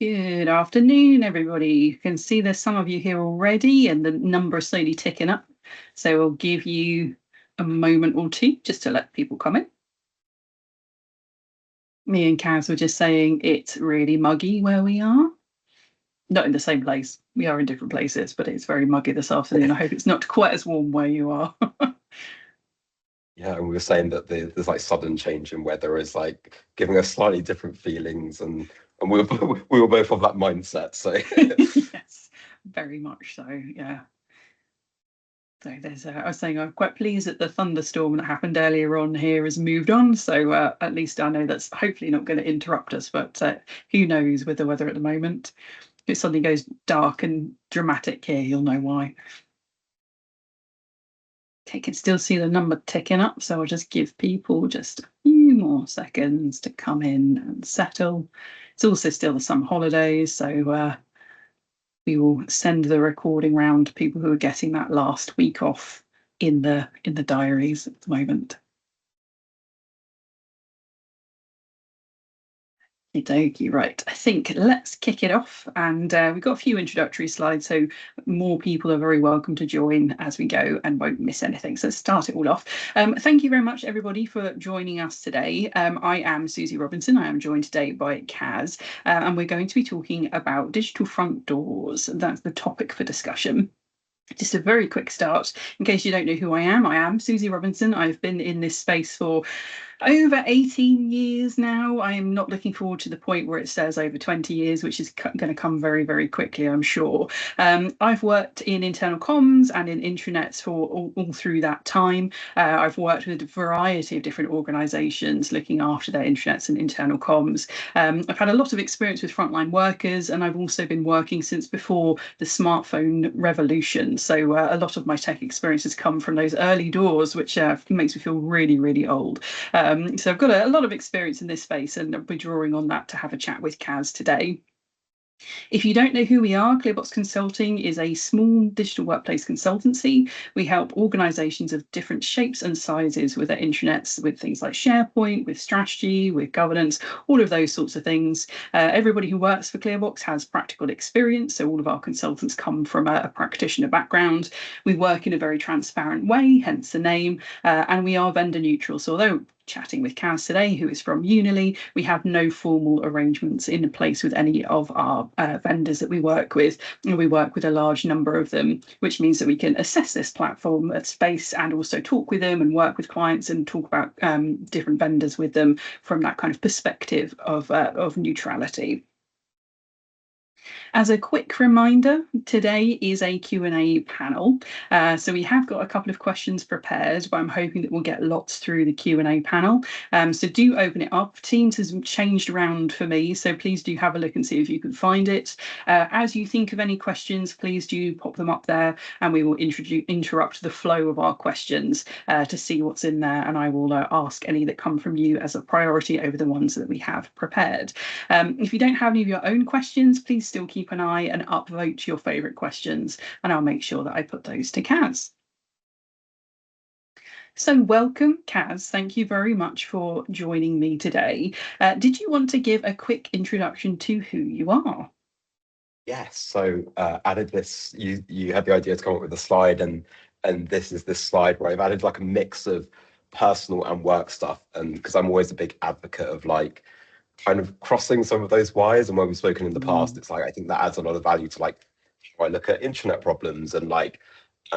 Good afternoon, everybody. You can see there's some of you here already and the number is slowly ticking up. So we'll give you a moment or two just to let people come in. Me and Kaz were just saying it's really muggy where we are. Not in the same place. We are in different places, but it's very muggy this afternoon. I hope it's not quite as warm where you are. Yeah, and we were saying that there's like sudden change in weather is like giving us slightly different feelings, and we were both of that mindset. So Yes, very much so. Yeah. So I was saying I'm quite pleased that the thunderstorm that happened earlier on here has moved on. So at least I know that's hopefully not going to interrupt us. But who knows with the weather at the moment? If it suddenly goes dark and dramatic here, you'll know why. Okay, can still see the number ticking up, so I'll just give people just a few more seconds to come in and settle. It's also still the summer holidays, so we will send the recording round to people who are getting that last week off in the diaries at the moment. Okey-dokey, right. I think let's kick it off. And we've got a few introductory slides, so more people are very welcome to join as we go and won't miss anything. So let's start it all off. Thank you very much, everybody, for joining us today. I am Suzie Robinson. I am joined today by Kaz, and we're going to be talking about digital front doors. That's the topic for discussion. Just a very quick start, in case you don't know who I am Suzie Robinson. I've been in this space for over 18 years now. I am not looking forward to the point where it says over 20 years, which is going to come very, very quickly, I'm sure. I've worked in internal comms and in intranets for all through that time. I've worked with a variety of different organisations looking after their intranets and internal comms. I've had a lot of experience with frontline workers, and I've also been working since before the smartphone revolution. So a lot of my tech experience has come from those early doors, which makes me feel really, really old. So I've got a lot of experience in this space, and I'll be drawing on that to have a chat with Kaz today. If you don't know who we are, ClearBox Consulting is a small digital workplace consultancy. We help organisations of different shapes and sizes with their intranets, with things like SharePoint, with strategy, with governance, all of those sorts of things. Everybody who works for ClearBox has practical experience, so all of our consultants come from a practitioner background. We work in a very transparent way, hence the name, and we are vendor neutral. So although chatting with Kaz today, who is from Unily, we have no formal arrangements in place with any of our vendors that we work with. And we work with a large number of them, which means that we can assess this platform at space and also talk with them and work with clients and talk about different vendors with them from that kind of perspective of neutrality. As a quick reminder, today is a Q&A panel. So we have got a couple of questions prepared, but I'm hoping that we'll get lots through the Q&A panel. So do open it up. Teams has changed around for me, so please do have a look and see if you can find it. As you think of any questions, please do pop them up there, and we will interrupt the flow of our questions to see what's in there, and I will ask any that come from you as a priority over the ones that we have prepared. If you don't have any of your own questions, please still keep an eye and upvote your favourite questions, and I'll make sure that I put those to Kaz. So welcome, Kaz. Thank you very much for joining me today. Did you want to give a quick introduction to who you are? yes, so added this. You had the idea to come up with a slide, and this is this slide where I've added like a mix of personal and work stuff, and because I'm always a big advocate of like kind of crossing some of those wires, and when we've spoken in the past, it's like I think that adds a lot of value to like how I look at internet problems, and like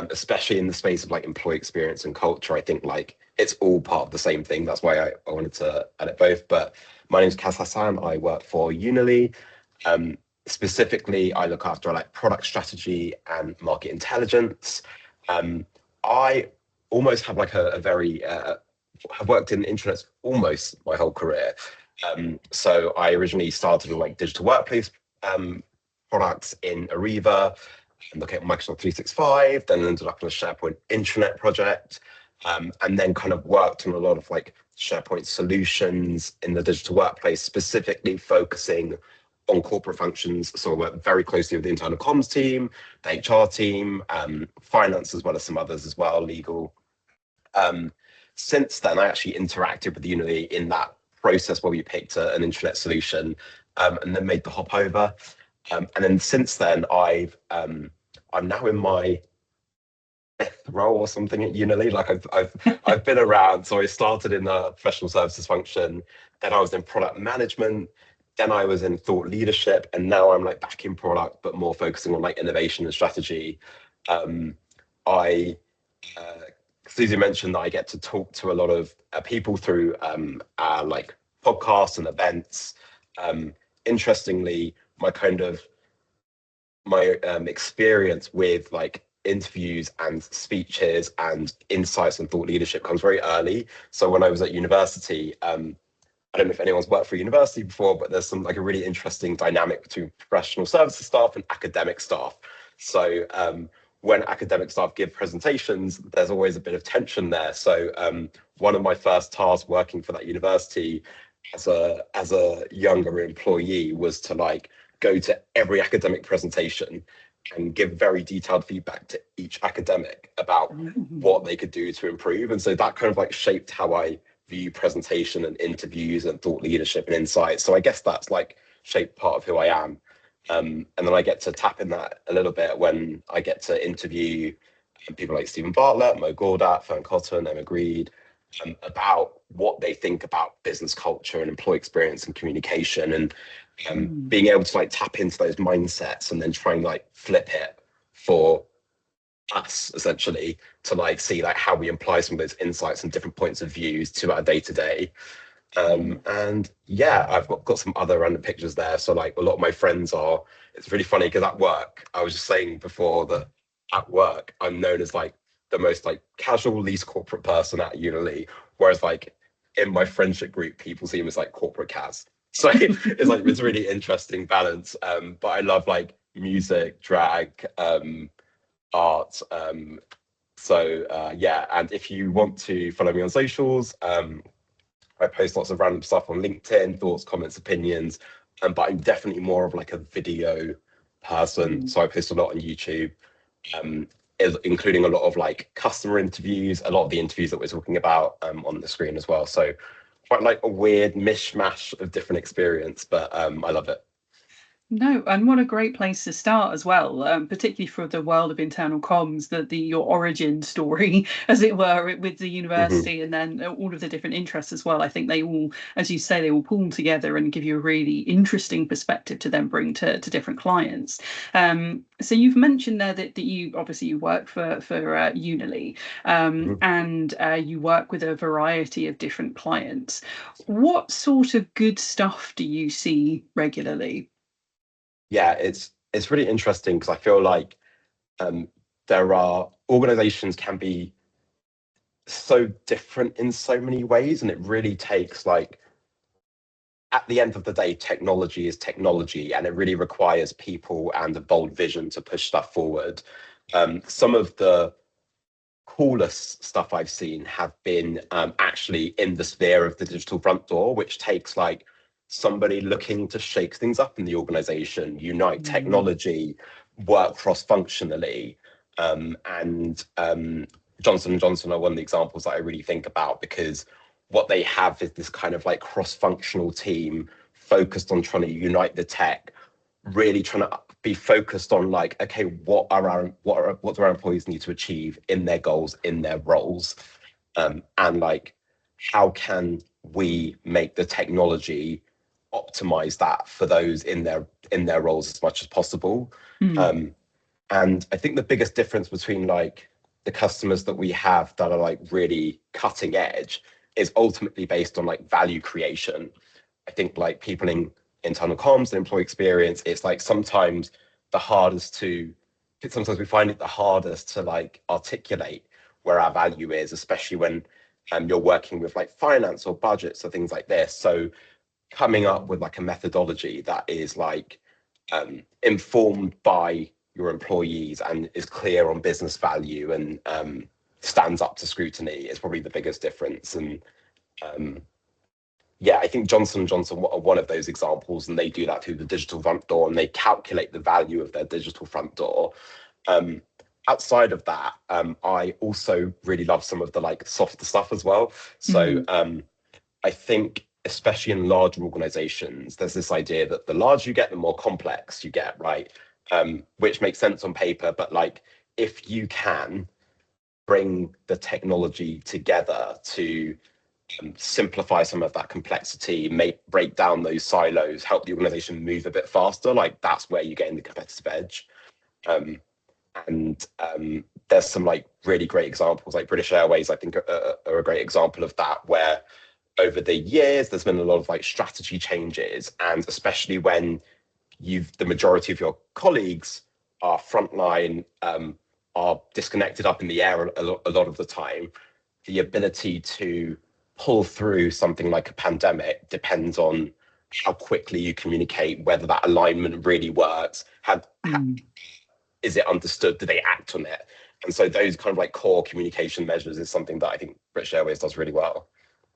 especially in the space of like employee experience and culture, I think like it's all part of the same thing. That's why I wanted to add it both. But my name is Kaz Hassan. I work for Unily. Specifically, I look after like product strategy and market intelligence. I almost have like a very have worked in intranets almost my whole career. So I originally started with like digital workplace products in Ariba, and looking at Microsoft 365, then ended up on a SharePoint intranet project, and then kind of worked on a lot of like SharePoint solutions in the digital workplace, specifically focusing on corporate functions. So I work very closely with the internal comms team, the HR team, finance, as well as some others as well, legal. Since then, I actually interacted with Unity in that process where we picked an intranet solution, and then made the hop over. And then since then, I'm now in my fifth role or something at Unily. Like I've been around. So I started in the professional services function, then I was in product management, then I was in thought leadership, and now I'm like back in product, but more focusing on like innovation and strategy. I Suzie mentioned that I get to talk to a lot of people through our like podcasts and events. Interestingly, my experience with like interviews and speeches and insights and thought leadership comes very early. So when I was at university, I don't know if anyone's worked for a university before, but there's some like a really interesting dynamic between professional services staff and academic staff. So when academic staff give presentations, there's always a bit of tension there. So one of my first tasks working for that university as a younger employee was to like go to every academic presentation and give very detailed feedback to each academic about what they could do to improve. And so that kind of like shaped how I view presentation and interviews and thought leadership and insights. So I guess that's like shaped part of who I am. And then I get to tap in that a little bit when I get to interview people like Stephen Bartlett, Mo Gawdat, Fern Cotton, Emma Greed, about what they think about business culture and employee experience and communication, and being able to like tap into those mindsets and then try and like flip it for us essentially to like see like how we apply some of those insights and different points of views to our day to day. And yeah, I've got some other random pictures there. So like a lot of my friends are, it's really funny because at work, I was just saying before that at work, I'm known as like the most like casual, least corporate person at Unily. Whereas like in my friendship group, people see me as like corporate Kaz. So it's like, it's really interesting balance. But I love like music, drag, art. Yeah, and if you want to follow me on socials, I post lots of random stuff on LinkedIn, thoughts, comments, opinions, but I'm definitely more of like a video person. So I post a lot on YouTube, including a lot of like customer interviews, a lot of the interviews that we're talking about on the screen as well. So quite like a weird mishmash of different experience, but I love it. No, and what a great place to start as well, particularly for the world of internal comms, your origin story, as it were, with the university, and then all of the different interests as well. I think they all, as you say, they all pull together and give you a really interesting perspective to then bring to different clients. So you've mentioned there that you obviously you work for Unily, and you work with a variety of different clients. What sort of good stuff do you see regularly? Yeah, it's really interesting because I feel like there are organizations can be so different in so many ways, and it really takes like, at the end of the day, technology is technology, and it really requires people and a bold vision to push stuff forward. Some of the coolest stuff I've seen have been actually in the sphere of the digital front door, which takes like somebody looking to shake things up in the organization, unite technology, work cross-functionally. And Johnson & Johnson are one of the examples that I really think about, because what they have is this kind of like cross-functional team focused on trying to unite the tech, really trying to be focused on like, okay, what do our employees need to achieve in their goals, in their roles, and like how can we make the technology optimize that for those in their roles as much as possible. And I think the biggest difference between like the customers that we have that are like really cutting edge is ultimately based on like value creation. I think like people in internal comms and employee experience, it's like sometimes we find it the hardest to like articulate where our value is, especially when you're working with like finance or budgets or things like this. So coming up with like a methodology that is like informed by your employees and is clear on business value and stands up to scrutiny is probably the biggest difference. And yeah, I think Johnson & Johnson are one of those examples, and they do that through the digital front door, and they calculate the value of their digital front door. Outside of that, I also really love some of the like softer stuff as well. So I think especially in larger organizations, there's this idea that the larger you get, the more complex you get, right? Which makes sense on paper, but like if you can bring the technology together to simplify some of that complexity, break down those silos, help the organization move a bit faster, like that's where you gain the competitive edge. And there's some like really great examples, like British Airways, I think are a great example of that, where over the years there's been a lot of like strategy changes, and especially when the majority of your colleagues are frontline, are disconnected up in the air a lot of the time, the ability to pull through something like a pandemic depends on how quickly you communicate, whether that alignment really works, is it understood, do they act on it? And so those kind of like core communication measures is something that I think British Airways does really well.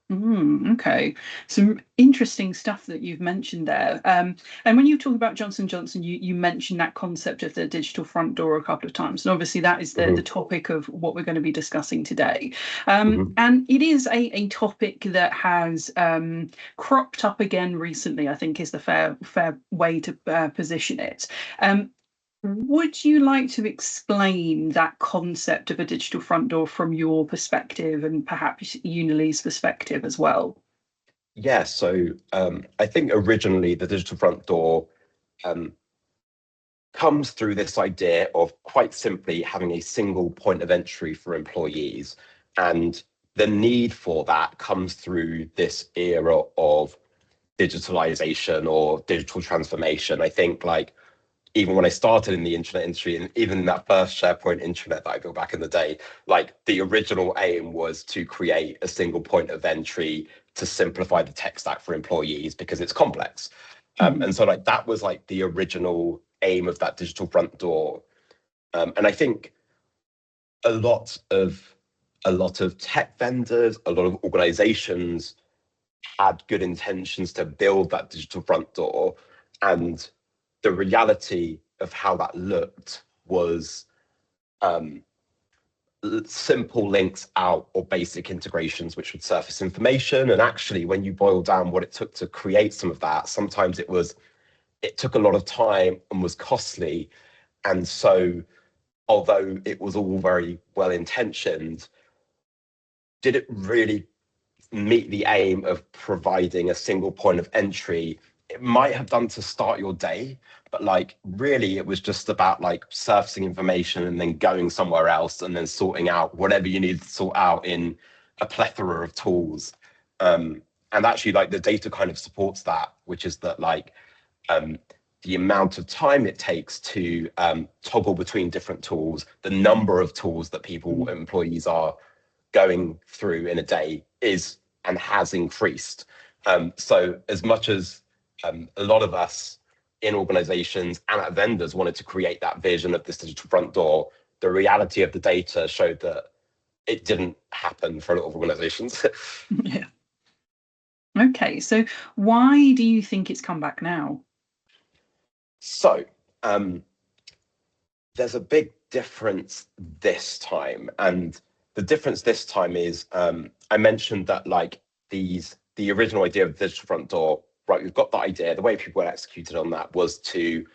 Okay, some interesting stuff that you've mentioned there. And when you talk about Johnson & Johnson, you mentioned that concept of the digital front door a couple of times. And obviously that is the topic of what we're going to be discussing today. And it is a topic that has cropped up again recently, I think is the fair way to position it. Would you like to explain that concept of a digital front door from your perspective and perhaps Unily's perspective as well? Yeah, so I think originally the digital front door comes through this idea of quite simply having a single point of entry for employees. And the need for that comes through this era of digitalization or digital transformation. I think like even when I started in the internet industry, and even in that first SharePoint intranet that I built back in the day, like the original aim was to create a single point of entry to simplify the tech stack for employees because it's complex. And so like that was like the original aim of that digital front door. And I think a lot of tech vendors, a lot of organizations had good intentions to build that digital front door, and the reality of how that looked was simple links out or basic integrations which would surface information. And actually, when you boil down what it took to create some of that, sometimes it took a lot of time and was costly. And so although it was all very well intentioned, did it really meet the aim of providing a single point of entry? It might have done to start your day, but like really it was just about like surfacing information and then going somewhere else and then sorting out whatever you need to sort out in a plethora of tools. And actually like the data kind of supports that, which is that like the amount of time it takes to toggle between different tools, the number of tools that employees are going through in a day is and has increased. So as much as a lot of us in organizations and at vendors wanted to create that vision of this digital front door, the reality of the data showed that it didn't happen for a lot of organizations. Yeah. Okay, so why do you think it's come back now? So there's a big difference this time, and the difference this time is I mentioned that like the original idea of the digital front door, right? We've got the idea. The way people were executed on that was to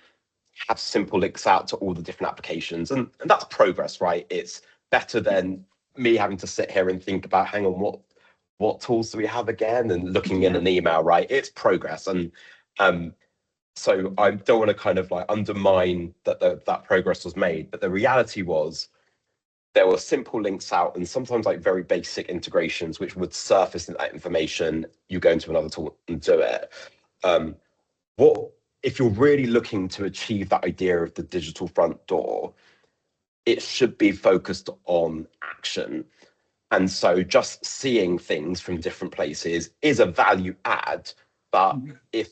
have simple links out to all the different applications, and that's progress, right? It's better than me having to sit here and think about, hang on, what tools do we have again, and looking in an email, right? It's progress, and so I don't want to kind of like undermine that progress was made, but the reality was there were simple links out and sometimes like very basic integrations which would surface that information. You go into another tool and do it. What if you're really looking to achieve that idea of the digital front door? It should be focused on action. And so just seeing things from different places is a value add, but if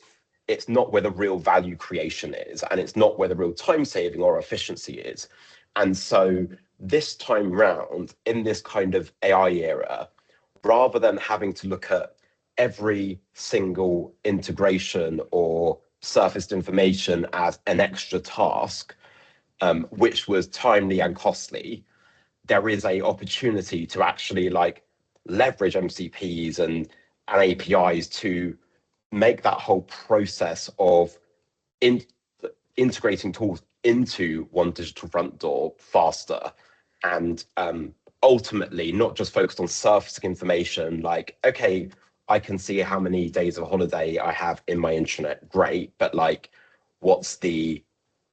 it's not where the real value creation is, and it's not where the real time saving or efficiency is. And so this time round, in this kind of AI era, rather than having to look at every single integration or surfaced information as an extra task, which was timely and costly, there is a opportunity to actually like leverage MCPs and and APIs to make that whole process of integrating tools into one digital front door faster, and ultimately not just focused on surfacing information like, okay, I can see how many days of holiday I have in my intranet, great, but like, what's the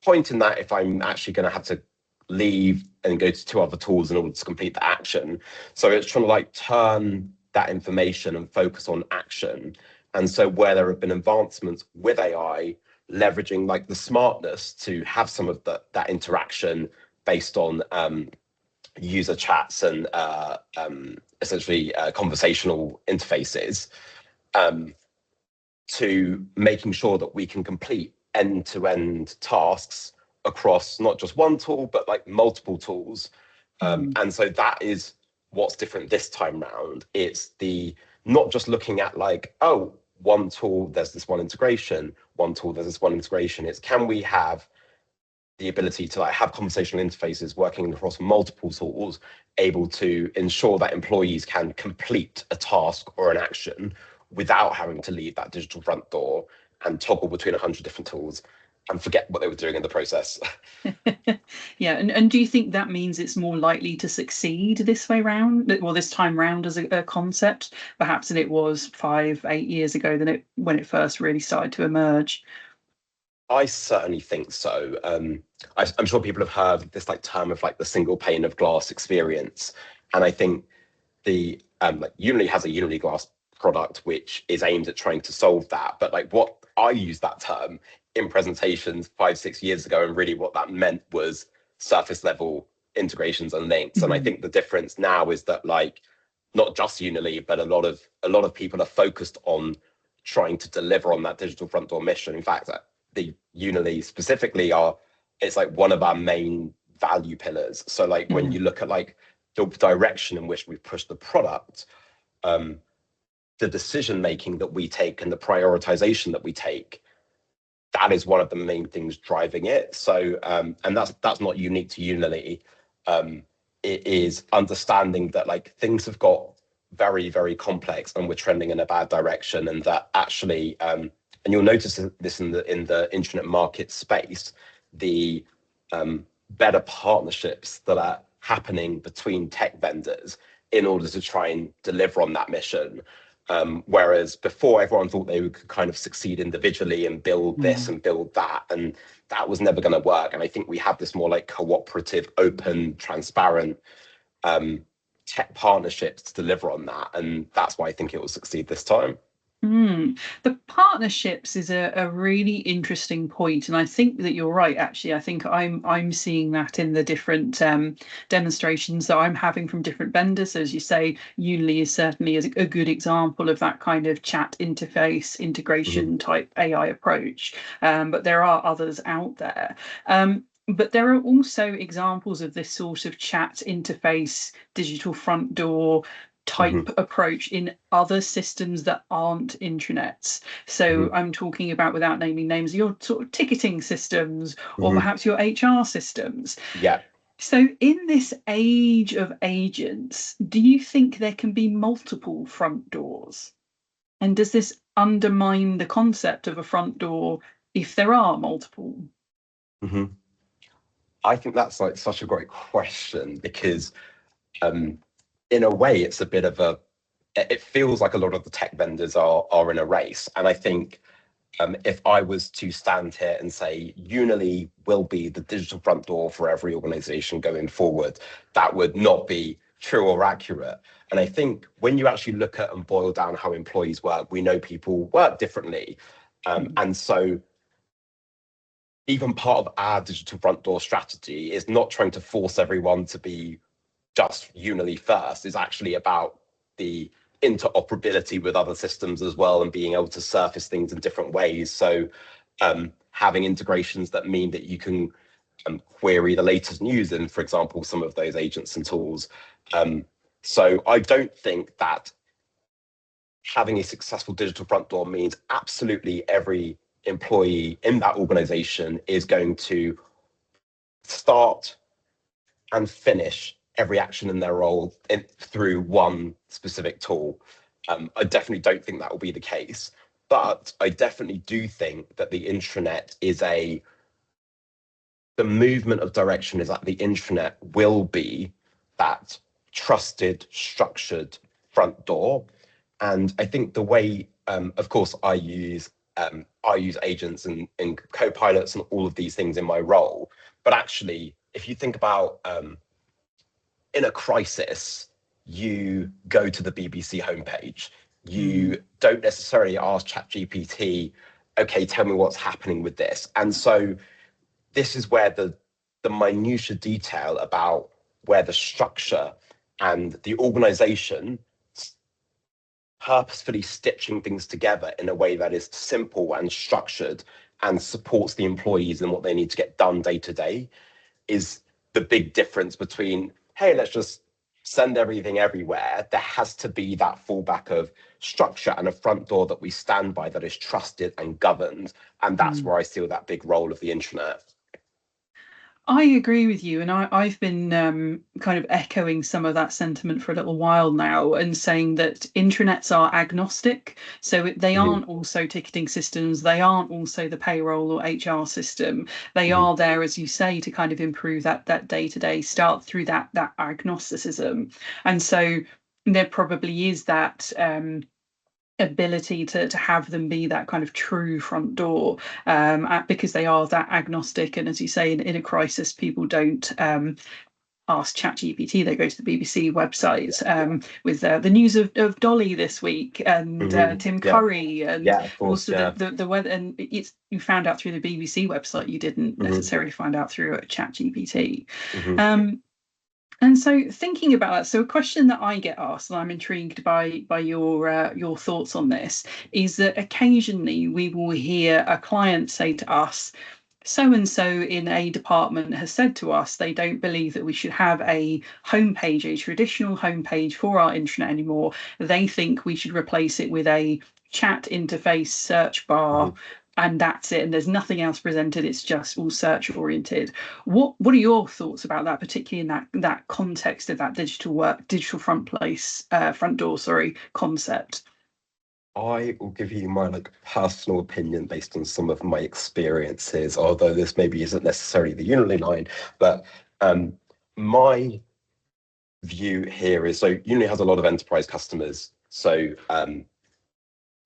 point in that if I'm actually going to have to leave and go to two other tools in order to complete the action? So it's trying to like turn that information and focus on action. And so where there have been advancements with AI, leveraging like the smartness to have some of that interaction based on user chats and essentially conversational interfaces, to making sure that we can complete end-to-end tasks across not just one tool, but like multiple tools. And so that is what's different this time round. It's the not just looking at like, oh, one tool, there's this one integration, one tool, there's this one integration. It's can we have the ability to like have conversational interfaces working across multiple tools, able to ensure that employees can complete a task or an action without having to leave that digital front door and toggle between 100 different tools and forget what they were doing in the process. Yeah, and do you think that means it's more likely to succeed this way round, well, this time round as a concept, perhaps than it was 5, 8 years ago when it first really started to emerge? I certainly think so. I'm sure people have heard this like term of like the single pane of glass experience, and I think the like Unily has a Unily glass product which is aimed at trying to solve that. But like what I used that term in presentations 5, 6 years ago, and really what that meant was surface level integrations and links. And I think the difference now is that like not just Unily, but a lot of people are focused on trying to deliver on that digital front door mission. In fact, the Unily specifically it's like one of our main value pillars. So like when you look at like the direction in which we push the product, the decision making that we take and the prioritization that we take, that is one of the main things driving it. So and that's not unique to Unily. It is understanding that like things have got very, very complex and we're trending in a bad direction, and that actually and you'll notice this in the internet market space, the better partnerships that are happening between tech vendors in order to try and deliver on that mission. Whereas before, everyone thought they could kind of succeed individually and build this and build that, and that was never going to work. And I think we have this more like cooperative, open, transparent tech partnerships to deliver on that, and that's why I think it will succeed this time. The partnerships is a really interesting point, and I think that you're right. Actually, I think I'm seeing that in the different demonstrations that I'm having from different vendors. So as you say, Unily is certainly a good example of that kind of chat interface integration type AI approach. But there are others out there. But there are also examples of this sort of chat interface, digital front door type approach in other systems that aren't intranets. So I'm talking about, without naming names, your sort of ticketing systems or perhaps your HR systems. Yeah. So in this age of agents, do you think there can be multiple front doors? And does this undermine the concept of a front door if there are multiple? I think that's like such a great question, because in a way it's a bit of it feels like a lot of the tech vendors are in a race. And I think if I was to stand here and say Unily will be the digital front door for every organization going forward, that would not be true or accurate. And I think when you actually look at and boil down how employees work, we know people work differently. And so even part of our digital front door strategy is not trying to force everyone to be just Unily first. Is actually about the interoperability with other systems as well, and being able to surface things in different ways. So having integrations that mean that you can query the latest news in, for example, some of those agents and tools. So I don't think that having a successful digital front door means absolutely every employee in that organization is going to start and finish every action in their role through one specific tool. I definitely don't think that will be the case, but I definitely do think that the intranet is the movement of direction is that the intranet will be that trusted, structured front door. And I think the way, of course, I use agents and co-pilots and all of these things in my role. But actually, if you think about in a crisis, you go to the BBC homepage. You don't necessarily ask ChatGPT, okay, tell me what's happening with this. And so this is where the minutiae detail about where the structure and the organization purposefully stitching things together in a way that is simple and structured and supports the employees in what they need to get done day to day is the big difference between, hey, let's just send everything everywhere. There has to be that fallback of structure and a front door that we stand by that is trusted and governed. And that's where I see that big role of the intranet. I agree with you, and I've been kind of echoing some of that sentiment for a little while now, and saying that intranets are agnostic, so they aren't also ticketing systems, they aren't also the payroll or HR system. They are there, as you say, to kind of improve that day-to-day start through that agnosticism, and so there probably is that ability to have them be that kind of true front door, because they are that agnostic. And as you say, in a crisis, people don't ask ChatGPT, they go to the BBC website, with the news of Dolly this week, and Tim Curry, and also the weather. And it's, you found out through the BBC website, you didn't necessarily find out through a ChatGPT. And so thinking about that, so a question that I get asked, and I'm intrigued by your thoughts on this, is that occasionally we will hear a client say to us, so and so in a department has said to us they don't believe that we should have a homepage, a traditional homepage for our intranet anymore. They think we should replace it with a chat interface search bar, and that's it, and there's nothing else presented, it's just all search oriented. What are your thoughts about that, particularly in that context of that digital front door concept? I will give you my personal opinion based on some of my experiences, although this maybe isn't necessarily the Unily line, but my view here is, so Unily has a lot of enterprise customers, so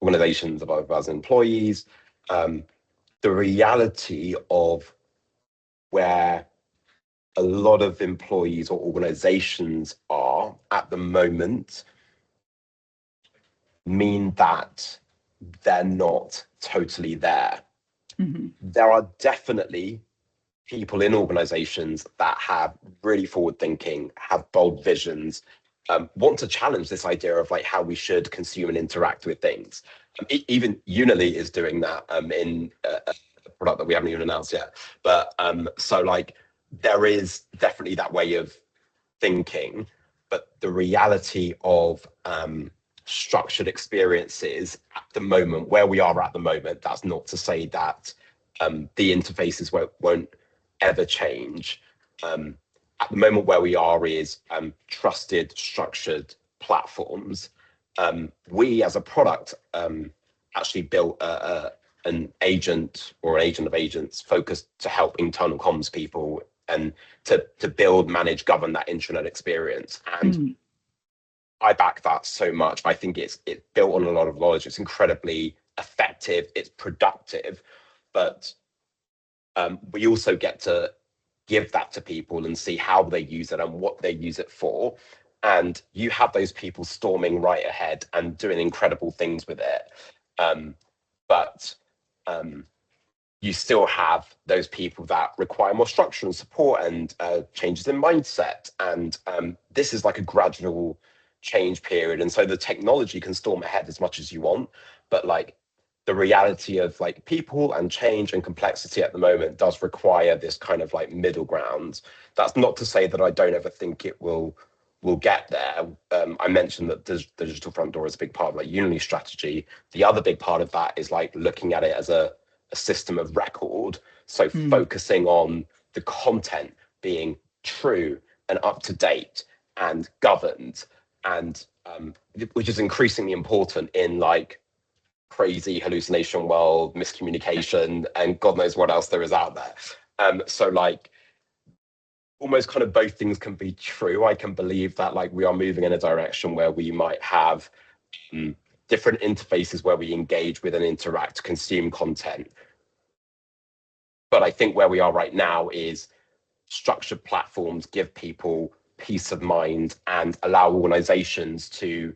organizations of over 1,000 employees. The reality of where a lot of employees or organizations are at the moment mean that they're not totally there. There are definitely people in organizations that have really forward thinking, have bold visions, want to challenge this idea of how we should consume and interact with things. Even Unily is doing that in a product that we haven't even announced yet. But so there is definitely that way of thinking, but the reality of structured experiences at the moment, where we are at the moment, that's not to say that the interfaces won't ever change. At the moment, where we are is trusted, structured platforms. We as a product actually built an agent or an agent of agents focused to help internal comms people and to build, manage, govern that intranet experience. And I back that so much. I think it's built on a lot of knowledge. It's incredibly effective. It's productive, but we also get to give that to people and see how they use it and what they use it for. And you have those people storming right ahead and doing incredible things with it. But you still have those people that require more structure and support and changes in mindset. And this is like a gradual change period. And so the technology can storm ahead as much as you want, but the reality of people and change and complexity at the moment does require this kind of middle ground. That's not to say that I don't ever think it will get there. I mentioned that the digital front door is a big part of Unily strategy. The other big part of that is looking at it as a system of record. So focusing on the content being true and up to date and governed, and which is increasingly important in like crazy hallucination world, miscommunication, and God knows what else there is out there. So like almost kind of both things can be true. I can believe that like we are moving in a direction where we might have different interfaces where we engage with and interact, consume content. But I think where we are right now is structured platforms give people peace of mind and allow organizations to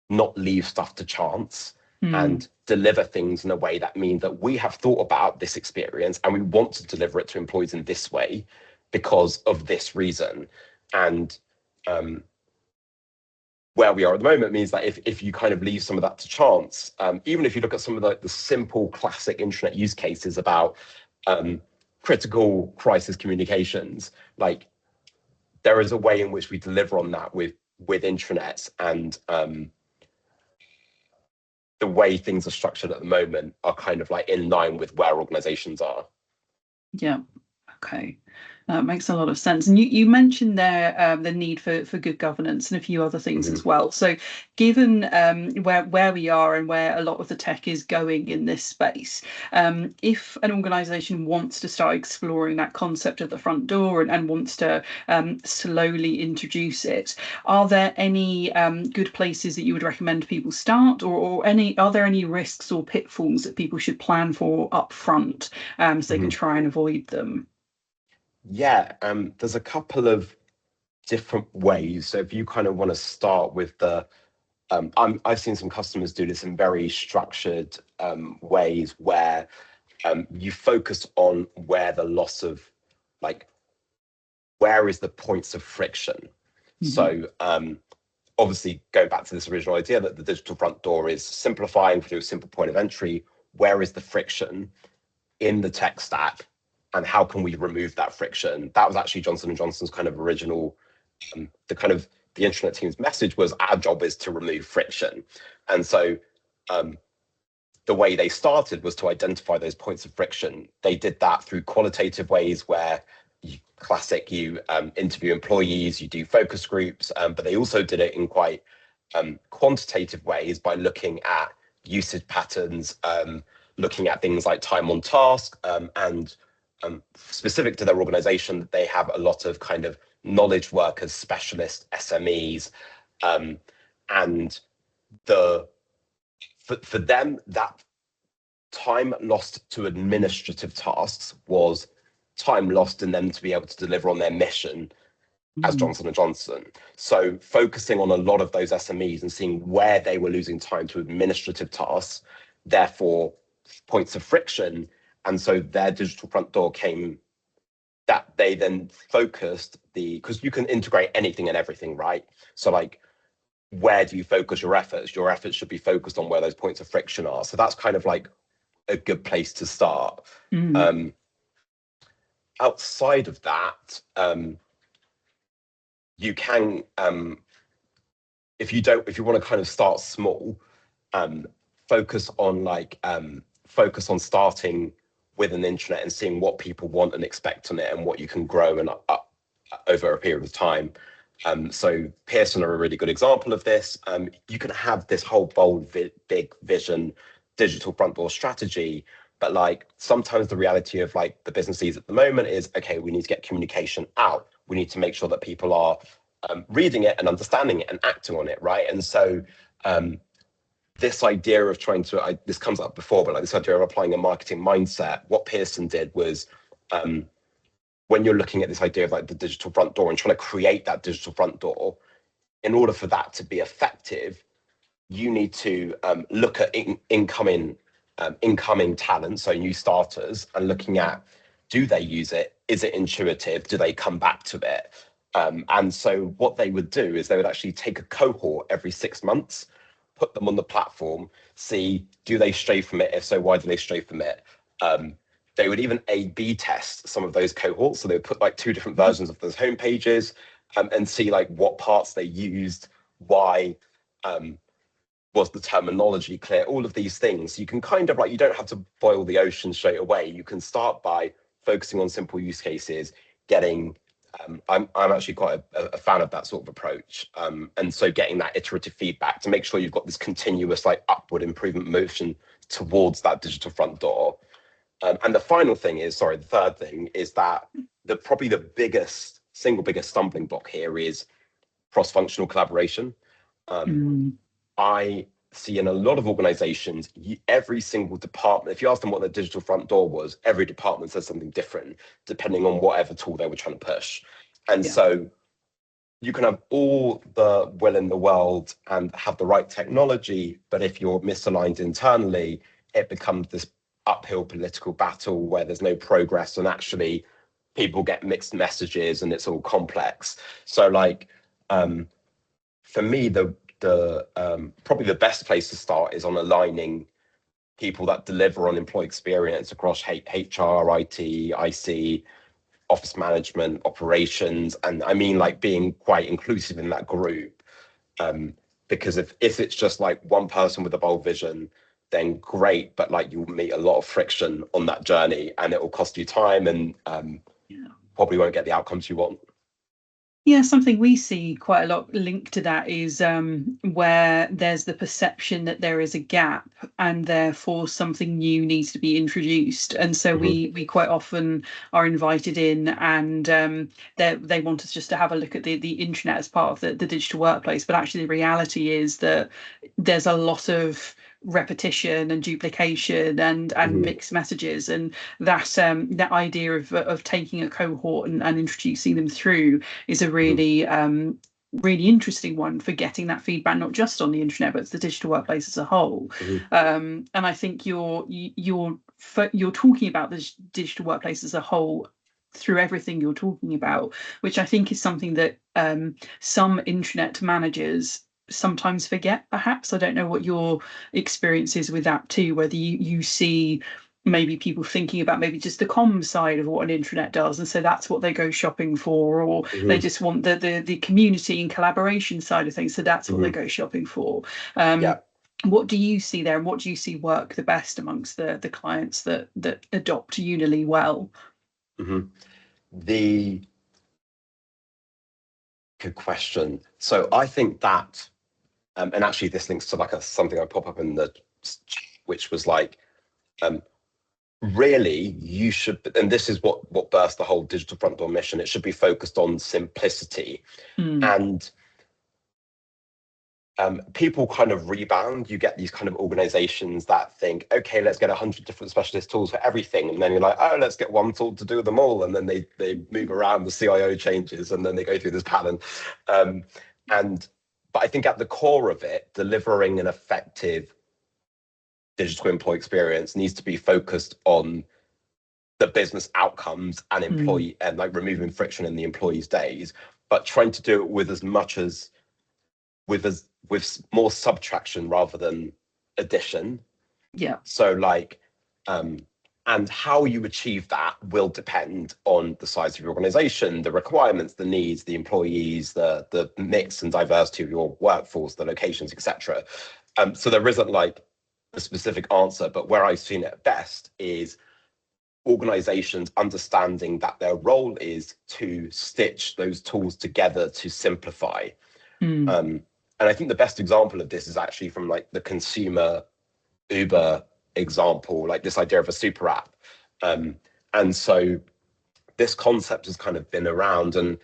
not leave stuff to chance and deliver things in a way that means that we have thought about this experience and we want to deliver it to employees in this way because of this reason. And where we are at the moment means that if you kind of leave some of that to chance, even if you look at some of the simple classic intranet use cases about critical crisis communications, like there is a way in which we deliver on that with intranets, and the way things are structured at the moment are kind of like in line with where organizations are. Yeah. Okay. That makes a lot of sense. And you mentioned there the need for good governance and a few other things as well. So given where we are and where a lot of the tech is going in this space, if an organization wants to start exploring that concept of the front door and wants to slowly introduce it, are there any good places that you would recommend people start, or are there any risks or pitfalls that people should plan for up front so they can try and avoid them? Yeah, there's a couple of different ways. So if you kind of want to start with the, I've seen some customers do this in very structured ways where you focus on where the loss of, like, where is the points of friction? So obviously going back to this original idea that the digital front door is simplifying through a simple point of entry, where is the friction in the tech stack? And how can we remove that friction? That was actually Johnson & Johnson's kind of original, the intranet team's message was our job is to remove friction. And so the way they started was to identify those points of friction. They did that through qualitative ways where you interview employees, you do focus groups, but they also did it in quite quantitative ways by looking at usage patterns, looking at things like time on task, and specific to their organization, they have a lot of kind of knowledge workers, specialists, SMEs, and for them, that time lost to administrative tasks was time lost in them to be able to deliver on their mission as Johnson & Johnson. So focusing on a lot of those SMEs and seeing where they were losing time to administrative tasks, therefore points of friction. And so their digital front door came, that they then focused because you can integrate anything and everything, right? So like, where do you focus your efforts? Your efforts should be focused on where those points of friction are. So that's kind of like a good place to start. Outside of that, you can, if you want to kind of start small, focus on starting with an intranet and seeing what people want and expect on it and what you can grow and up over a period of time. So Pearson are a really good example of this. You can have this whole bold, big vision, digital front door strategy, but like sometimes the reality of like the businesses at the moment is, okay, we need to get communication out. We need to make sure that people are reading it and understanding it and acting on it, right? And so this idea of trying to, this comes up before, but like this idea of applying a marketing mindset, what Pearson did was, when you're looking at this idea of like the digital front door and trying to create that digital front door, in order for that to be effective, you need to look at incoming talent, so new starters, and looking at, do they use it? Is it intuitive? Do they come back to it? And so what they would do is they would actually take a cohort every 6 months, put them on the platform, see, do they stray from it? If so, why do they stray from it? They would even A/B test some of those cohorts. So they would put like 2 different versions of those homepages and see like what parts they used, why, was the terminology clear, all of these things. You can kind of like, you don't have to boil the ocean straight away. You can start by focusing on simple use cases, getting I'm actually quite a fan of that sort of approach. And so getting that iterative feedback to make sure you've got this continuous like upward improvement motion towards that digital front door. And the final thing is, sorry, the third thing is that probably the single biggest stumbling block here is cross-functional collaboration. I see in a lot of organizations, every single department, if you ask them what the digital front door was, every department says something different, depending on whatever tool they were trying to push. And so you can have all the will in the world and have the right technology, but if you're misaligned internally, it becomes this uphill political battle where there's no progress and actually people get mixed messages and it's all complex. So like, for me, probably the best place to start is on aligning people that deliver on employee experience across HR, IT, IC, office management, operations, and I mean like being quite inclusive in that group. Because if it's just like one person with a bold vision, then great, but like you'll meet a lot of friction on that journey and it will cost you time and probably won't get the outcomes you want. Yeah, something we see quite a lot linked to that is where there's the perception that there is a gap and therefore something new needs to be introduced. And so we quite often are invited in and they want us just to have a look at the intranet as part of the digital workplace. But actually the reality is that there's a lot of repetition and duplication and mixed messages, and that idea of taking a cohort and introducing them through is a really really interesting one for getting that feedback, not just on the internet but the digital workplace as a whole. And I think you're talking about the digital workplace as a whole through everything you're talking about, which I think is something that some intranet managers sometimes forget, perhaps. I don't know what your experience is with that too, whether you see maybe people thinking about maybe just the comms side of what an intranet does, and so that's what they go shopping for, or they just want the community and collaboration side of things, so that's what they go shopping for. What do you see there, and what do you see work the best amongst the clients that adopt Unily well? Good question. So I think that and actually this links to like something I pop up in the chat, which was like really you should, and this is what birthed the whole digital front door mission, it should be focused on simplicity. And people kind of rebound. You get these kind of organizations that think, okay, let's get 100 different specialist tools for everything, and then you're like, oh, let's get one tool to do them all, and then they move around, the CIO changes, and then they go through this pattern. But I think at the core of it, delivering an effective digital employee experience needs to be focused on the business outcomes and employee and like removing friction in the employees' days, but trying to do it with more subtraction rather than addition. So like and how you achieve that will depend on the size of your organization, the requirements, the needs, the employees, the mix and diversity of your workforce, the locations, etc. So there isn't like a specific answer, but where I've seen it best is organizations understanding that their role is to stitch those tools together to simplify. And I think the best example of this is actually from like the consumer Uber example, like this idea of a super app. And so this concept has kind of been around, and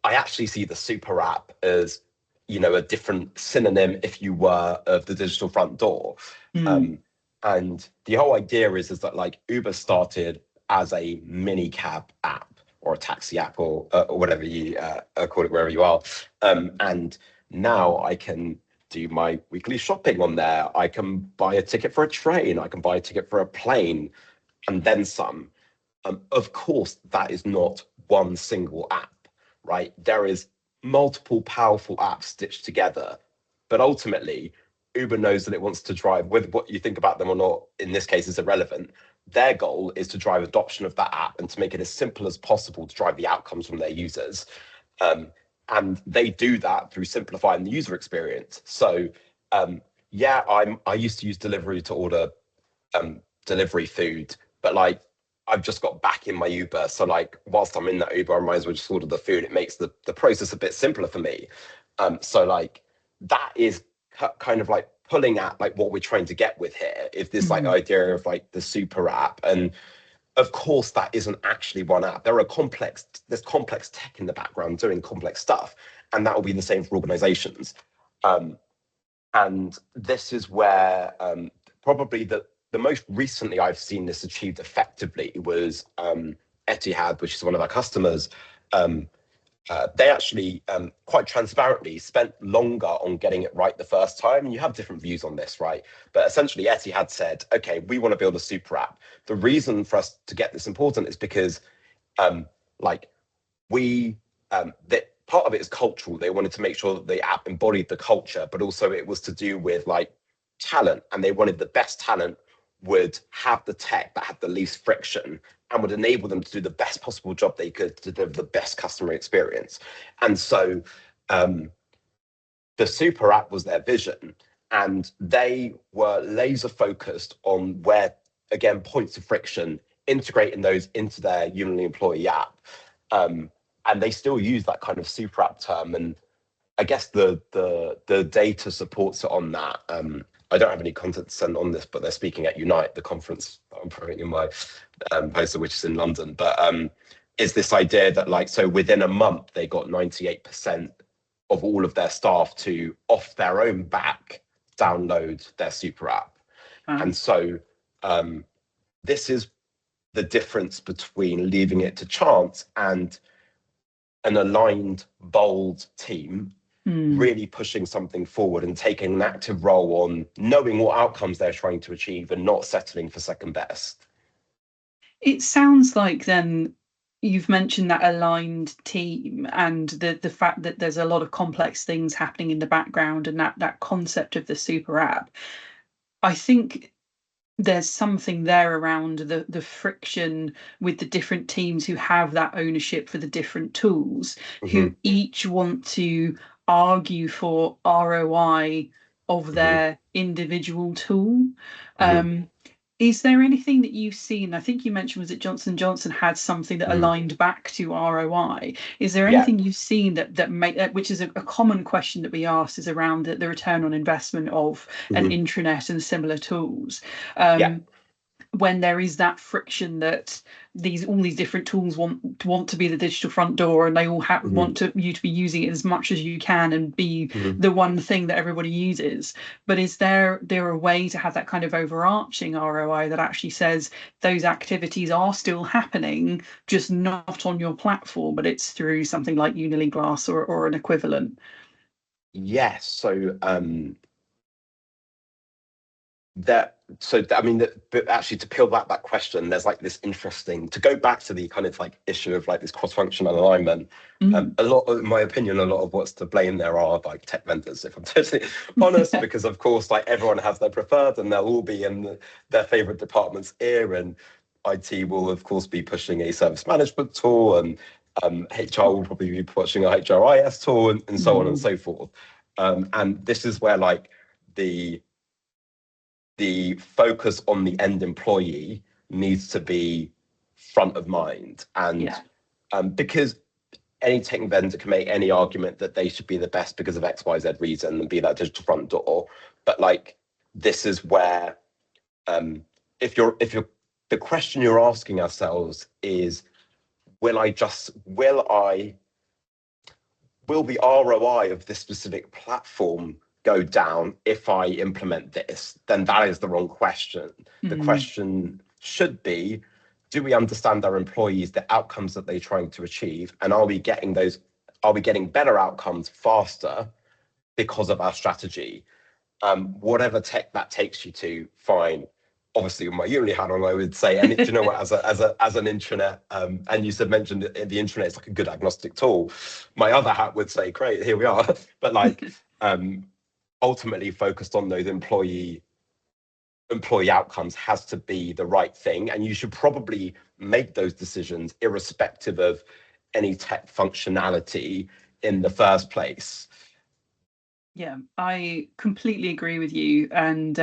I actually see the super app as, you know, a different synonym, if you were, of the digital front door. And the whole idea is that like Uber started as a mini cab app or a taxi app or whatever you call it wherever you are. And now I can do my weekly shopping on there. I can buy a ticket for a train. I can buy a ticket for a plane, and then some. Of course, that is not one single app, right? There is multiple powerful apps stitched together, but ultimately, Uber knows that it wants to drive, whether what you think about them or not, in this case, is irrelevant. Their goal is to drive adoption of that app and to make it as simple as possible to drive the outcomes from their users. And they do that through simplifying the user experience. So I used to use delivery to order delivery food, but like I've just got back in my Uber. So like whilst I'm in that Uber, I might as well just order the food. It makes the process a bit simpler for me. So like that is kind of like pulling at like what we're trying to get with here is this like idea of like the super app. And of course that isn't actually one app. There's complex tech in the background doing complex stuff. And that will be the same for organizations. And this is where probably the most recently I've seen this achieved effectively was Etihad, which is one of our customers. They actually quite transparently spent longer on getting it right the first time. And you have different views on this, right? But essentially Etihad said, okay, we want to build a super app. The reason for us to get this important is because like that part of it is cultural. They wanted to make sure that the app embodied the culture, but also it was to do with like talent, and they wanted the best talent would have the tech that had the least friction and would enable them to do the best possible job they could to deliver the best customer experience. And so the super app was their vision, and they were laser focused on where, again, points of friction, integrating those into their Unily employee app. And they still use that kind of super app term. And I guess the data supports it on that. I don't have any content to send on this, but they're speaking at Unite, the conference I'm promoting in my poster, which is in London. But is this idea that like, so within a month, they got 98% of all of their staff to off their own back download their super app. And so this is the difference between leaving it to chance and an aligned, bold team really pushing something forward and taking an active role on knowing what outcomes they're trying to achieve and not settling for second best. It sounds like then you've mentioned that aligned team and the fact that there's a lot of complex things happening in the background, and that concept of the super app. I think there's something there around the friction with the different teams who have that ownership for the different tools, who each want to argue for ROI of their individual tool. Is there anything that you've seen? I think you mentioned, was it Johnson & Johnson had something that aligned back to ROI. Is there anything you've seen that make, which is a common question that we ask, is around the return on investment of an intranet and similar tools? When there is that friction that all these different tools want to be the digital front door, and they all want you to be using it as much as you can and be the one thing that everybody uses. But is there a way to have that kind of overarching ROI that actually says those activities are still happening, just not on your platform, but it's through something like Unily Glass or an equivalent? Yes. So but actually to peel back that question, there's like this interesting, to go back to the kind of like issue of like this cross-functional alignment. A lot of, in my opinion, a lot of what's to blame there are like tech vendors, if I'm totally honest, because of course like everyone has their preferred and they'll all be in their favorite department's ear, and IT will of course be pushing a service management tool, and HR will probably be pushing a HRIS tool, and so on and so forth. And this is where like the focus on the end employee needs to be front of mind. And because any tech vendor can make any argument that they should be the best because of XYZ reason and be that digital front door. But like, this is where if you're the question you're asking ourselves is, will the ROI of this specific platform go down if I implement this? Then that is the wrong question. The question should be, do we understand our employees, the outcomes that they're trying to achieve, and are we getting better outcomes faster because of our strategy? Whatever tech that takes you to, fine. Obviously, with my Unily hat on, I would say, and do you know what, as an intranet, and you mentioned the intranet is like a good agnostic tool. My other hat would say, great, here we are. But like, ultimately focused on those employee outcomes has to be the right thing, and you should probably make those decisions irrespective of any tech functionality in the first place. Yeah, I completely agree with you. And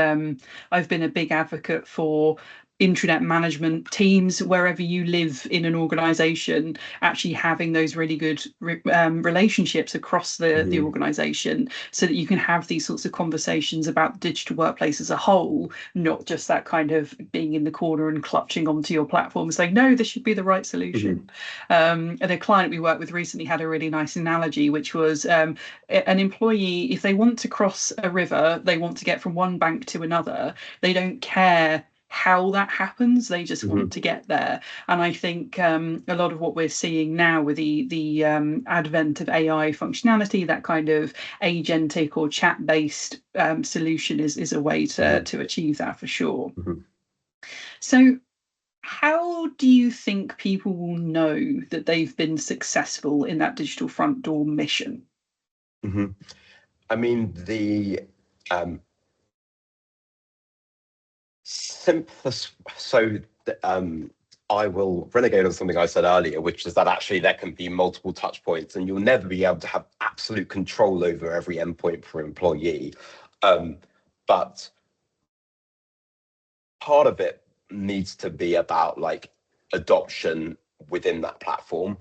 I've been a big advocate for intranet management teams wherever you live in an organization, actually having those really good relationships across the organization, so that you can have these sorts of conversations about the digital workplace as a whole, not just that kind of being in the corner and clutching onto your platform and saying, no, this should be the right solution. And a client we worked with recently had a really nice analogy, which was an employee, if they want to cross a river, they want to get from one bank to another, they don't care how that happens, they just want to get there. And I think a lot of what we're seeing now with the advent of AI functionality, that kind of agentic or chat-based solution is a way to achieve that for sure. So how do you think people will know that they've been successful in that digital front door mission? I mean, the simplest, I will renegade on something I said earlier, which is that actually there can be multiple touch points and you'll never be able to have absolute control over every endpoint for employee. But part of it needs to be about like adoption within that platform.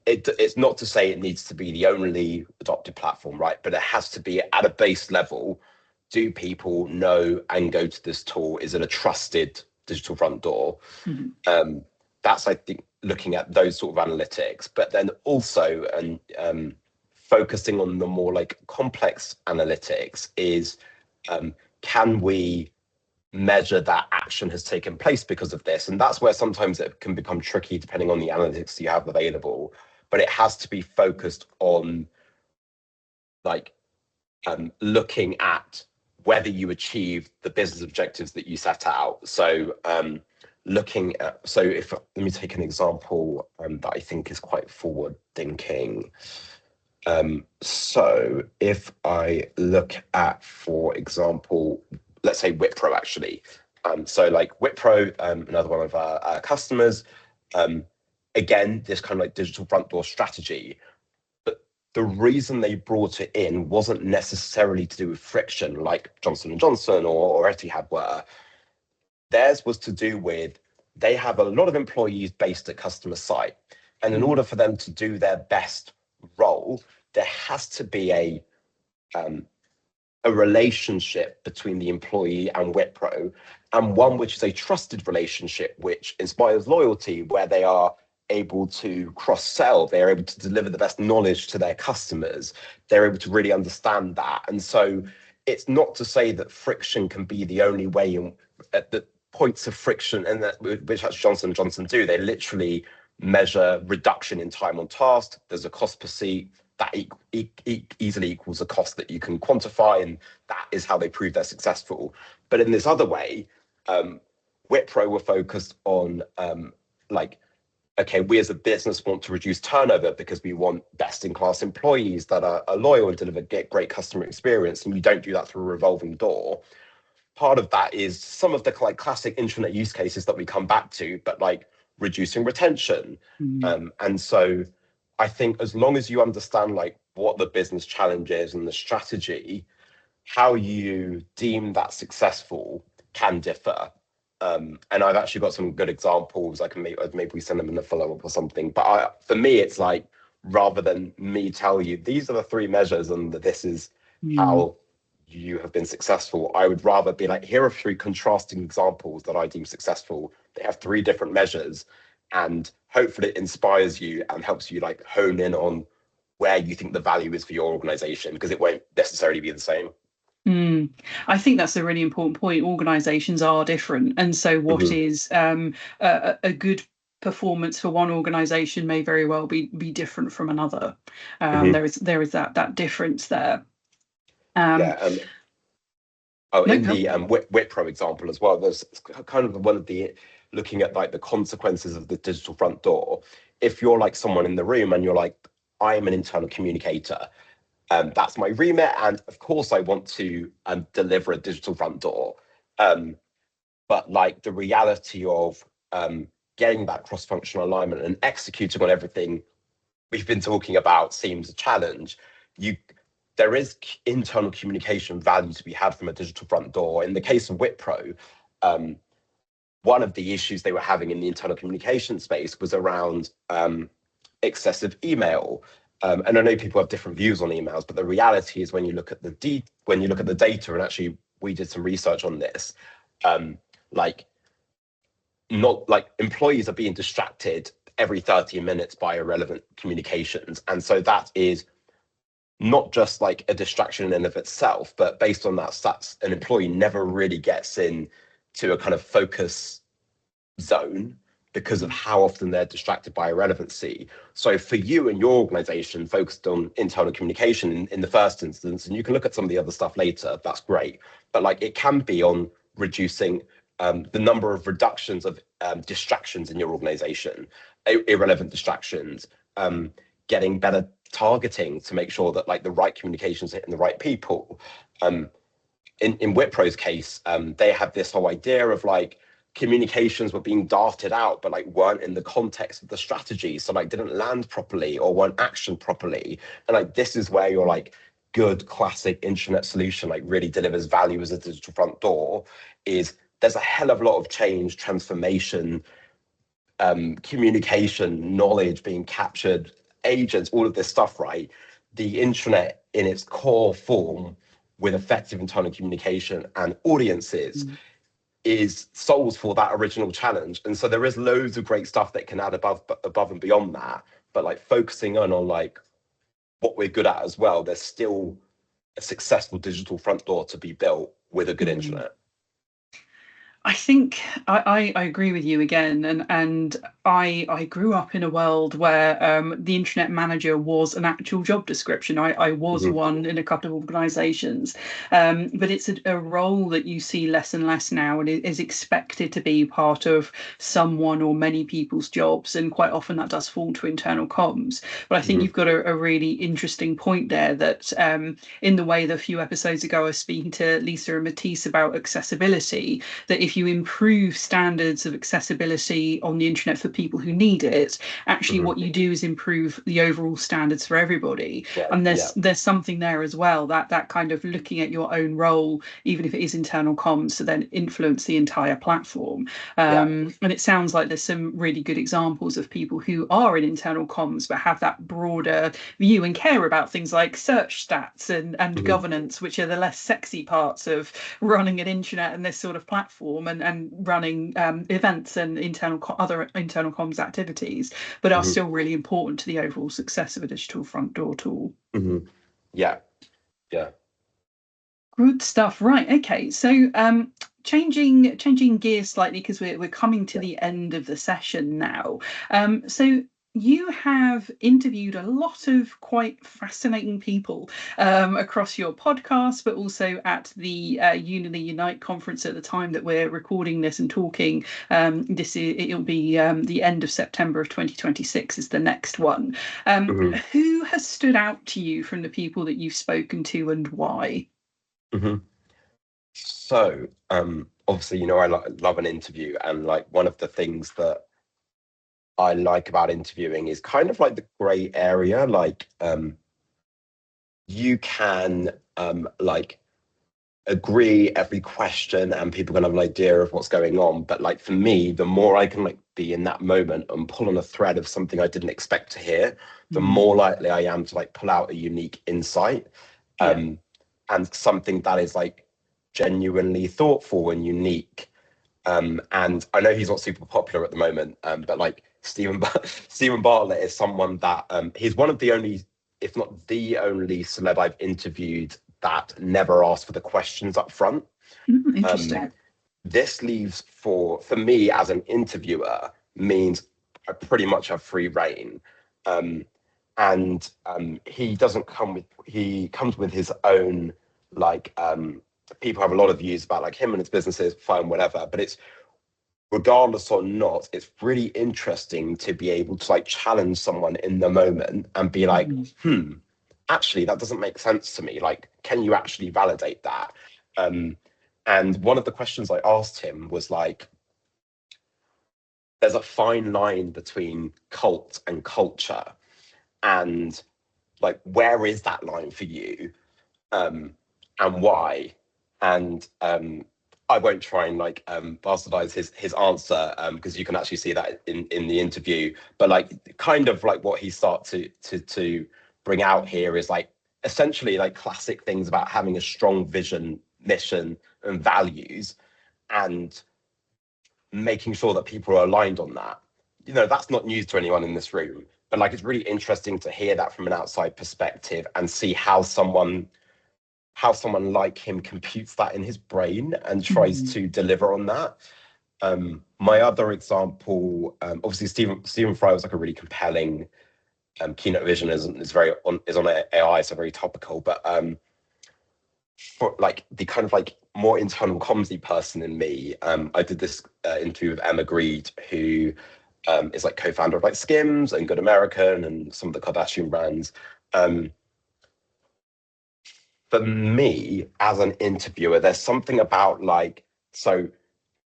It's not to say it needs to be the only adopted platform, right? But it has to be at a base level. Do people know and go to this tool? Is it a trusted digital front door? That's, I think, looking at those sort of analytics, but then also focusing on the more like complex analytics is, can we measure that action has taken place because of this? And that's where sometimes it can become tricky depending on the analytics you have available, but it has to be focused on like looking at whether you achieve the business objectives that you set out. So looking at, so if, let me take an example that I think is quite forward thinking. So if I look at, for example, let's say Wipro actually. So like Wipro, another one of our customers, again, this kind of like digital front door strategy, but the reason they brought it in wasn't necessarily to do with friction like Johnson & Johnson or Etihad were. Theirs was to do with, they have a lot of employees based at customer site. And in order for them to do their best role, there has to be a relationship between the employee and Wipro, and one which is a trusted relationship, which inspires loyalty, where they are able to cross-sell, they're able to deliver the best knowledge to their customers, they're able to really understand that. And so it's not to say that friction can be the only way in, at the points of friction, and that which actually Johnson & Johnson do, they literally measure reduction in time on task. There's a cost per seat that easily equals a cost that you can quantify, and that is how they prove they're successful. But in this other way, Wipro were focused on like, okay, we as a business want to reduce turnover because we want best-in-class employees that are loyal and deliver great customer experience, and we don't do that through a revolving door. Part of that is some of the like classic intranet use cases that we come back to, but like reducing retention. And so I think as long as you understand like what the business challenge is and the strategy, how you deem that successful can differ. And I've actually got some good examples. I can maybe we send them in the follow-up or something. But for me, it's like, rather than me tell you these are the three measures and that this is how you have been successful, I would rather be like, here are three contrasting examples that I deem successful. They have three different measures, and hopefully it inspires you and helps you like hone in on where you think the value is for your organization, because it won't necessarily be the same. I think that's a really important point. Organizations are different, and so what is a good performance for one organization may very well be different from another. There is that difference there. In the Wipro example as well, there's kind of one of the looking at like the consequences of the digital front door. If you're like someone in the room and you're like, I'm an internal communicator, that's my remit, and of course I want to deliver a digital front door, but like the reality of getting that cross-functional alignment and executing on everything we've been talking about seems a challenge. There is internal communication value to be had from a digital front door. In the case of Wipro, one of the issues they were having in the internal communication space was around excessive email. And I know people have different views on emails, but the reality is when you look at the data, and actually we did some research on this, like not like employees are being distracted every 30 minutes by irrelevant communications. And so that is not just like a distraction in and of itself, but based on that stats, an employee never really gets in to a kind of focus zone because of how often they're distracted by irrelevancy. So for you and your organization focused on internal communication in the first instance, and you can look at some of the other stuff later, that's great. But like it can be on reducing the number of reductions of distractions in your organization, irrelevant distractions, getting better targeting to make sure that like the right communications hitting the right people. In Wipro's case, they have this whole idea of like communications were being darted out, but like weren't in the context of the strategy. So like didn't land properly or weren't actioned properly. And like this is where your like good classic intranet solution like really delivers value as a digital front door. Is there's a hell of a lot of change, transformation, communication, knowledge being captured, agents, all of this stuff, right? The intranet in its core form with effective internal communication and audiences is solves for that original challenge. And so there is loads of great stuff that can add above and beyond that. But like focusing on like what we're good at as well, there's still a successful digital front door to be built with a good internet. I think I agree with you again, and I grew up in a world where the internet manager was an actual job description. I was one in a couple of organisations, but it's a role that you see less and less now, and it is expected to be part of someone or many people's jobs, and quite often that does fall to internal comms. But I think you've got a really interesting point there that in the way that a few episodes ago I was speaking to Lisa and Matisse about accessibility, that if you improve standards of accessibility on the internet for people who need it, actually what you do is improve the overall standards for everybody. And there's something there as well, that kind of looking at your own role, even if it is internal comms, to then influence the entire platform. And it sounds like there's some really good examples of people who are in internal comms but have that broader view and care about things like search stats and governance, which are the less sexy parts of running an internet and this sort of platform, and running events and other internal comms activities, but are still really important to the overall success of a digital front door tool. Yeah. Good stuff. Right. Okay. So changing gears slightly, because we're coming to the end of the session now. So you have interviewed a lot of quite fascinating people across your podcast, but also at the Unily Unite conference at the time that we're recording this and talking. It'll be the end of September of 2026 is the next one. Who has stood out to you from the people that you've spoken to, and why? So obviously, you know, I love an interview, and like one of the things that I like about interviewing is kind of like the gray area. Like you can like agree every question and people can have an idea of what's going on, but like for me, the more I can like be in that moment and pull on a thread of something I didn't expect to hear, the more likely I am to like pull out a unique insight and something that is like genuinely thoughtful and unique. And I know he's not super popular at the moment, but like Stephen Bartlett is someone that he's one of the only, if not the only celeb I've interviewed that never asked for the questions up front. Interesting. This leaves for me as an interviewer means I pretty much have free reign. And he doesn't come with, he comes with his own, like, people have a lot of views about like him and his businesses, fine, whatever, but it's regardless or not, it's really interesting to be able to like challenge someone in the moment and be like, actually, that doesn't make sense to me. Like, can you actually validate that? And one of the questions I asked him was like, there's a fine line between cult and culture. And like, where is that line for you? And why? And I won't try and like bastardize his answer because you can actually see that in the interview. But like kind of like what he starts to bring out here is like essentially like classic things about having a strong vision, mission, and values, and making sure that people are aligned on that. You know, that's not news to anyone in this room, but like it's really interesting to hear that from an outside perspective and see how someone like him computes that in his brain and tries to deliver on that. My other example, obviously Stephen Fry was like a really compelling keynote vision is on AI, so very topical. But for like the kind of like more internal comedy person in me, I did this interview with Emma Greed, who is like co-founder of like Skims and Good American and some of the Kardashian brands. For me, as an interviewer, there's something about like, so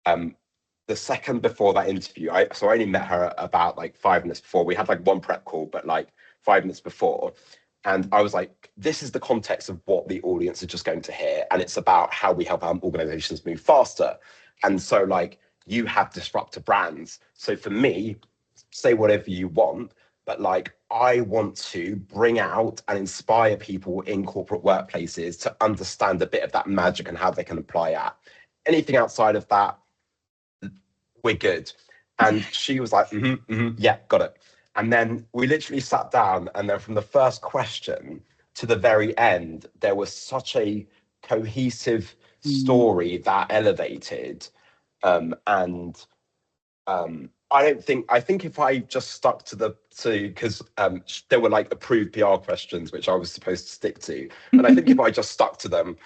the second before that interview, I only met her about like 5 minutes before. We had like one prep call, but like 5 minutes before. And I was like, this is the context of what the audience are just going to hear. And it's about how we help our organizations move faster. And so like you have disruptor brands. So for me, say whatever you want, but like I want to bring out and inspire people in corporate workplaces to understand a bit of that magic and how they can apply it. Anything outside of that, we're good. And she was like, yeah, got it. And then we literally sat down, and then from the first question to the very end, there was such a cohesive story that elevated. I think if I just stuck because there were like approved PR questions, which I was supposed to stick to. And I think if I just stuck to them,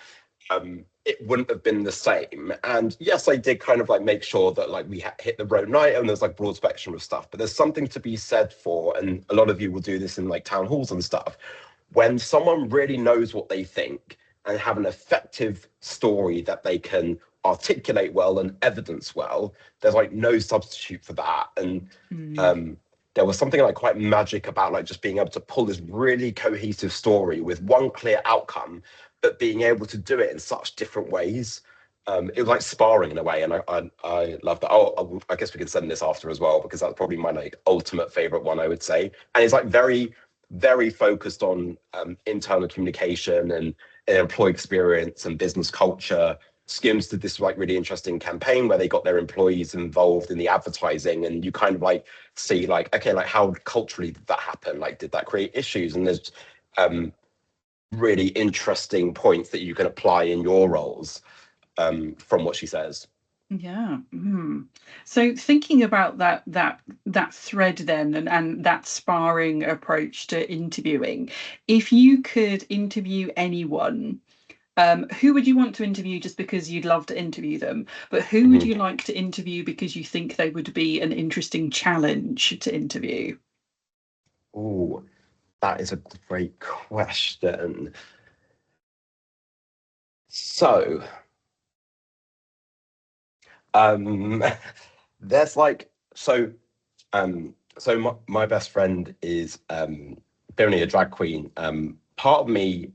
it wouldn't have been the same. And yes, I did kind of like make sure that like we hit the road night and there's like broad spectrum of stuff, but there's something to be said for, and a lot of you will do this in like town halls and stuff, when someone really knows what they think and have an effective story that they can articulate well and evidence well, there's like no substitute for that. And there was something like quite magic about like just being able to pull this really cohesive story with one clear outcome, but being able to do it in such different ways. It was like sparring in a way, and I love that. Oh, I guess we can send this after as well, because that's probably my like ultimate favorite one, I would say. And it's like very, very focused on internal communication and employee experience and business culture. Skims did this like really interesting campaign where they got their employees involved in the advertising, and you kind of like see like, okay, like how culturally did that happen? Like, did that create issues? And there's really interesting points that you can apply in your roles from what she says. Yeah. So thinking about that thread then, and that sparring approach to interviewing, if you could interview anyone, who would you want to interview just because you'd love to interview them? But who would you like to interview because you think they would be an interesting challenge to interview? Oh, that is a great question. So, there's like, so my best friend is only a drag queen. Part of me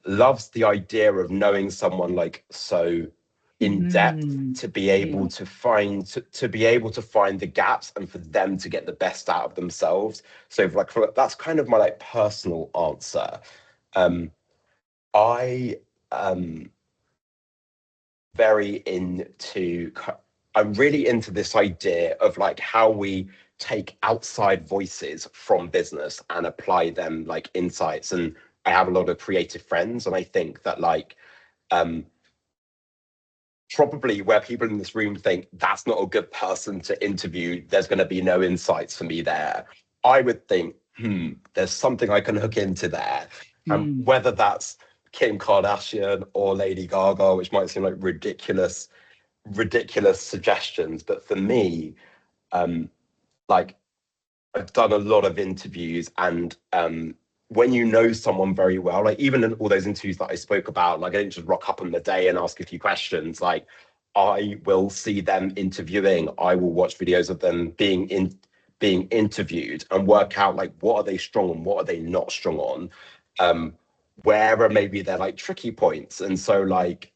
loves the idea of knowing someone like so in depth to be able to find the gaps and for them to get the best out of themselves. So that's kind of my like personal answer. I I'm really into this idea of like how we take outside voices from business and apply them like insights. And I have a lot of creative friends, and I think that like probably where people in this room think that's not a good person to interview, there's going to be no insights for me there. I would think, there's something I can hook into there. And whether that's Kim Kardashian or Lady Gaga, which might seem like ridiculous suggestions, but for me, like I've done a lot of interviews, and when you know someone very well, like even in all those interviews that I spoke about, like I didn't just rock up on the day and ask a few questions. Like I will see them interviewing, I will watch videos of them being interviewed and work out like what are they strong on, what are they not strong on, where are maybe they're like tricky points. And so like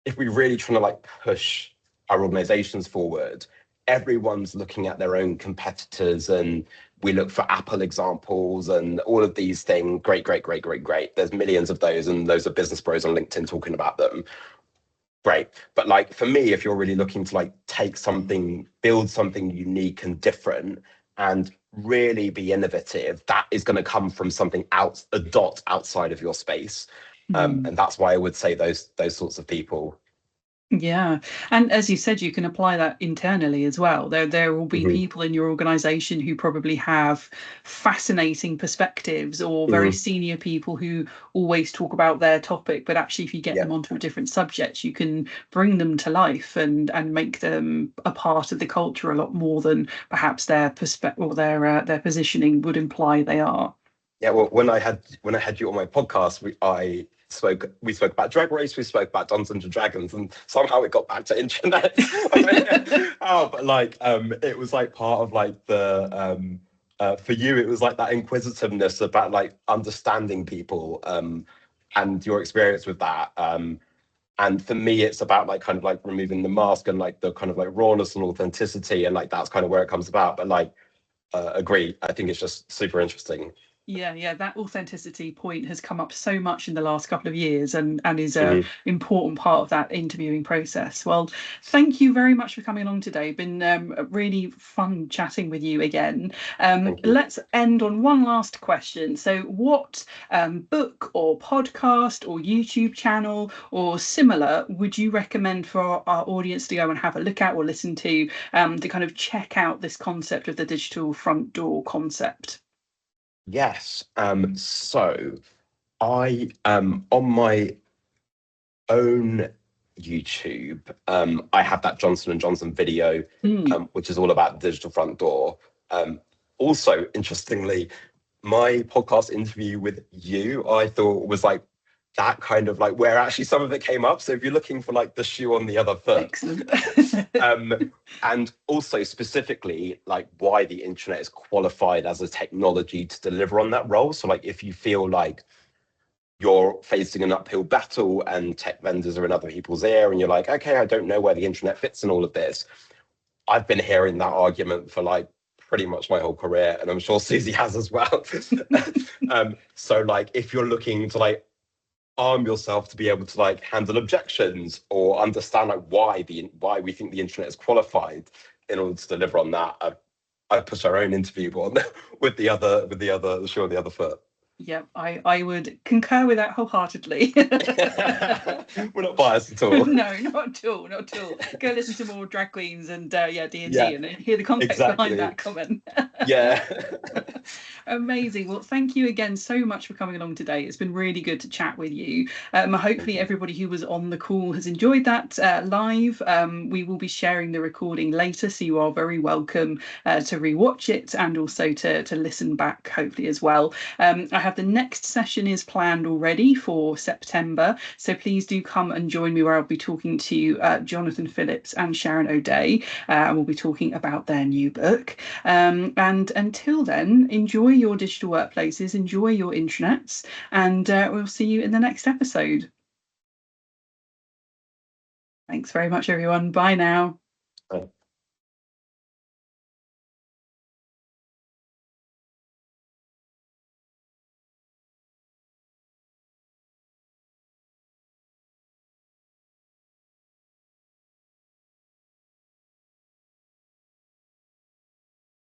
if we really trying to like push our organizations forward, everyone's looking at their own competitors, and we look for Apple examples and all of these things. Great. There's millions of those, and those are business bros on LinkedIn talking about them. Great. But like for me, if you're really looking to like take something, build something unique and different and really be innovative, that is going to come from something a dot outside of your space. And that's why I would say those sorts of people. Yeah, and as you said, you can apply that internally as well. There will be people in your organization who probably have fascinating perspectives, or very senior people who always talk about their topic, but actually if you get them onto a different subject, you can bring them to life and make them a part of the culture a lot more than perhaps their perspective or their positioning would imply they are. Yeah, well, when I had you on my podcast, we spoke about Drag Race, we spoke about Dungeons and Dragons, and somehow it got back to Intranet. Oh, but like it was like part of like the for you, it was like that inquisitiveness about like understanding people and your experience with that. And for me, it's about like kind of like removing the mask and like the kind of like rawness and authenticity, and like that's kind of where it comes about. But like agree, I think it's just super interesting. Yeah, that authenticity point has come up so much in the last couple of years, and is an important part of that interviewing process. Well, thank you very much for coming along today. Been really fun chatting with you again. Let's end on one last question. So what book or podcast or YouTube channel or similar would you recommend for our audience to go and have a look at or listen to kind of check out this concept of the digital front door concept? Yes. So I on my own YouTube, I have that Johnson and Johnson video, which is all about the digital front door. Also, interestingly, my podcast interview with you, I thought was like that kind of like where actually some of it came up. So if you're looking for like the shoe on the other foot. Excellent. And also specifically like why the internet is qualified as a technology to deliver on that role. So like if you feel like you're facing an uphill battle and tech vendors are in other people's ear and you're like, okay, I don't know where the internet fits in all of this. I've been hearing that argument for like pretty much my whole career, and I'm sure Suzie has as well. So like if you're looking to like arm yourself to be able to like handle objections or understand like why we think the internet is qualified in order to deliver on that, I push our own interview on with the shoe on the other foot. Yeah, I would concur with that wholeheartedly. We're not biased at all. No, not at all. Go listen to more drag queens and D&D and hear the context behind that comment. Yeah. Amazing. Well, thank you again so much for coming along today. It's been really good to chat with you. Hopefully everybody who was on the call has enjoyed that live. We will be sharing the recording later, so you are very welcome to rewatch it and also to listen back, hopefully as well. I have the next session is planned already for September, so please do come and join me, where I'll be talking to Jonathan Phillips and Sharon O'Day, and we'll be talking about their new book. And until then, enjoy your digital workplaces, enjoy your intranets, and we'll see you in the next episode. Thanks very much, everyone. Bye now. Bye.